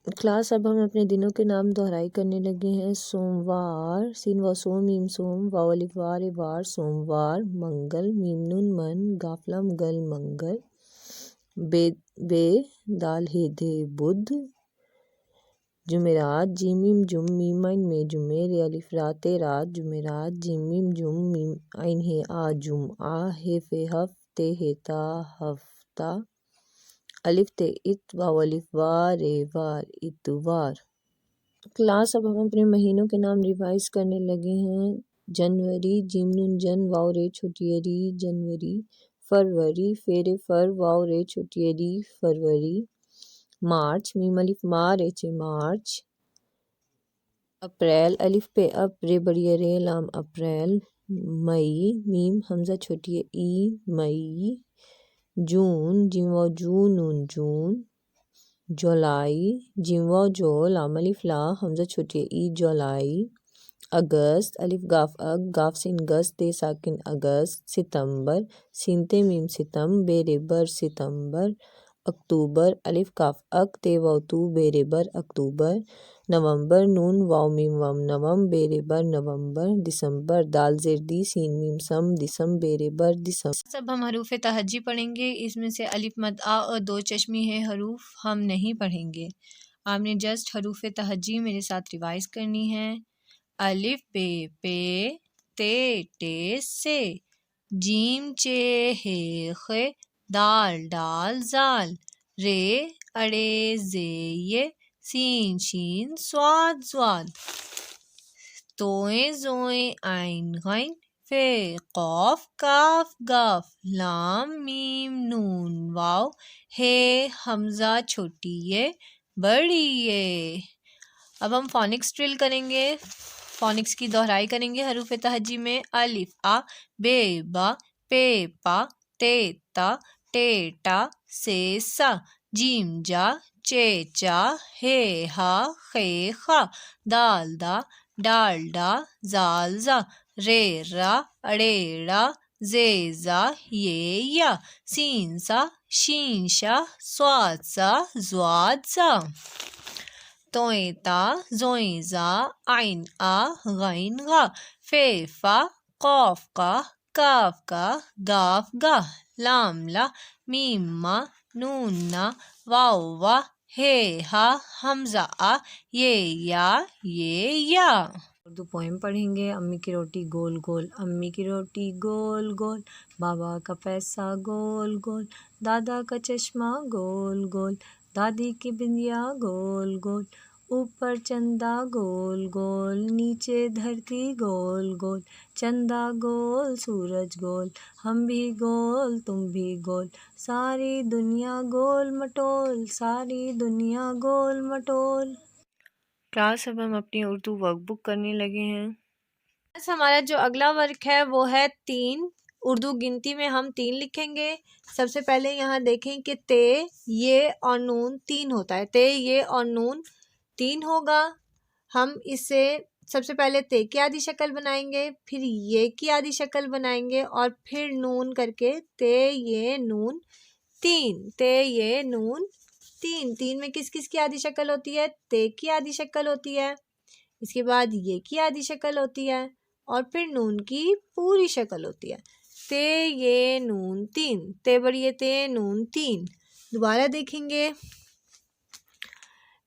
Class अब हम अपने दिनों के नाम दोहराई करने लगे हैं। सोमवार, सीन व सोम मीम सोम, वाव अलिफ वार ए वार सोमवार। मंगल, मीम नून मन, गाफलम गल मंगल। बे दाल हे दे बुध। जुमेरात, जीम मीम जुम मीम आइन में जुमे, रे अलिफ रात ए रात जुमेरात। जीम मीम जुम मीम आइन हे आ जुम आ, हे फे हफ ते हे ता हफ्ता। अलिफ ते इत, वाव अलिफ वार ए वार इतवार। क्लास अब हम अपने महीनों के नाम रिवाइज करने लगे हैं। जनवरी, जीम नून जन, वाव रे छोटी री जनवरी। फरवरी, फेरे फर, वाव रे छोटी री फरवरी। मार्च, मीम अलिफ मार एचे मार्च। अप्रैल, अलिफ पे अप रे बड़ी रे लाम अप्रैल। मई, मीम हमजा छोटी ई मई। जून, जिम वाव जू नून जून। जुलाई, जिम वाव जो लाम अलिफ ला हमजा छोटी ई जुलाई। अगस्त, अलिफ गाफ अग, गाफ सिन गस दे साकिन अगस्त। सितंबर, सीन ते मीम सितम, बेरे बर सितंबर। अक्टूबर, अलिफ काफ अक, ते वाव तू बेरे बर अक्टूबर। नवंबर, नून वाव मीम वम नवम, बेरे बर नवंबर। दिसंबर, दाल जेर दी सीन मीम सम, दिसम बेरे बर दिसम। अब हम हरूफ तहज्जी पढ़ेंगे। इसमें से अलिफ मद आ और दो चश्मी है हरूफ हम नहीं पढ़ेंगे। आपने जस्ट हरूफ तहज्जी मेरे साथ रिवाइज करनी है। अलिफ बे पे, ते टे से, जीम चे हे खे, दाल डाल जाल, रे अड़े जे ये, सीन शीन स्वाद स्वाद। तोए जोए आइन गैन, फे कौफ काफ गाफ, लाम मीम नून वाव, हे हमजा छोटी ये बड़ी ये। अब हम फोनिक्स ड्रिल करेंगे। फोनिक्स की दोहराई करेंगे हरूफ तहज्जी में। अलिफ आ, बे बा, पे पा, ते ता, टे टा, से सा, जीम जा, चे चा, हे हा, खे खा, दाल दा, डाल डा, जाल जा, रे रा, अड़े ड़ा, जे जा, ये या, सीन सा, शीन शा, स्वाद सा, ज्वाद सा। तोए ता, जोए जा, आइन आ, गैन गा, फे फा, कौफ का, काफ का, गाफ गा, लाम ला, मीम मा, नून ना, वाव वा, हे हा, हमजा आ, ये या, ये या। उर्दू पोएम पढ़ेंगे। अम्मी की रोटी गोल गोल, अम्मी की रोटी गोल गोल, बाबा का पैसा गोल गोल, दादा का चश्मा गोल गोल, दादी की बिंदिया गोल गोल, ऊपर चंदा गोल गोल, नीचे धरती गोल गोल, चंदा गोल सूरज गोल, हम भी गोल तुम भी गोल, सारी दुनिया गोल मटोल, सारी दुनिया गोल मटोल। क्लास अब हम अपनी उर्दू वर्कबुक करने लगे हैं। बस हमारा जो अगला वर्क है वो है 3। उर्दू गिनती में हम 3 लिखेंगे। सबसे पहले यहाँ देखें कि ते, ये और नून 3 होता है। ते, ये और नून 3 होगा। हम इससे सबसे पहले ते की आधी शक्ल बनाएंगे, फिर ये की आधी शक्ल बनाएंगे और फिर नून करके ते ये नून 3। ते ये नून 3। 3 में किस किस की आधी शक्ल होती है? ते की आधी शक्ल होती है, इसके बाद ये की आधी शक्ल होती है और फिर नून की पूरी शक्ल होती है। ते ये नून 3, ते बड़ी ते नून 3। दोबारा देखेंगे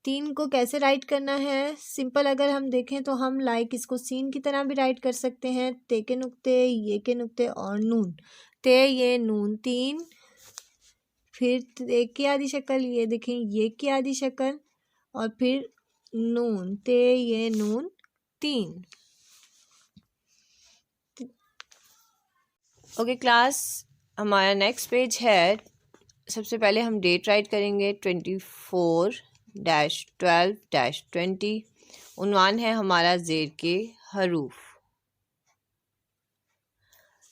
3 को कैसे राइट करना है। सिंपल अगर हम देखें तो हम लाइक इसको सीन की तरह भी राइट कर सकते हैं। ते के नुक्ते, ये के नुक्ते और नून। ते ये नून 3, फिर ते की आधी शक्ल, ये देखें ये की आधी शक्ल और फिर नून, ते ये नून 3। ओके क्लास, हमारा नेक्स्ट पेज है। सबसे पहले हम डेट राइट करेंगे 24-12-20। उन्वान है हमारा ज़ेर के हरूफ।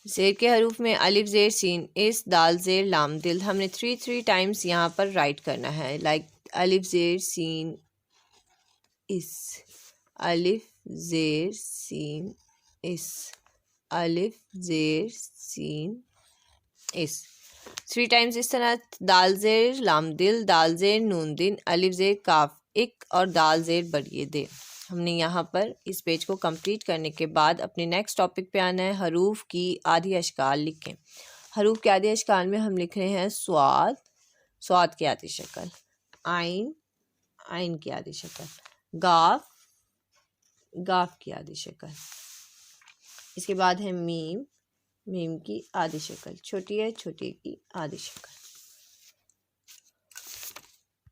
ज़ेर के हरूफ में अलिफ ज़ेर सीन इस, दाल ज़ेर लाम दिल। हमने 3 टाइम्स यहाँ पर राइट करना है। लाइक अलिफ ज़ेर सीन इस, अलिफ ज़ेर सीन इस, अलिफ ज़ेर सीन इस। 3 टाइम्स इस तरह। दाल ज़ेर लाम दिल, दाल ज़ेर नून दिन, अलिफ ज़ेर काफ اک اور دال زیر بڑی دے۔ ہم نے یہاں پر اس پیج کو کمپلیٹ کرنے کے بعد اپنے نیکسٹ ٹاپک پہ آنا ہے، حروف کی آدھی اشکال لکھیں۔ حروف کے آدھی اشکال میں ہم لکھ رہے ہیں صاد، صاد کی آدھی شکل، عین، عین کی آدھی شکل، گاف، گاف کی آدھی شکل، اس کے بعد ہے میم، میم کی آدھی شکل، چھوٹی ہے چھوٹی کی آدھی شکل۔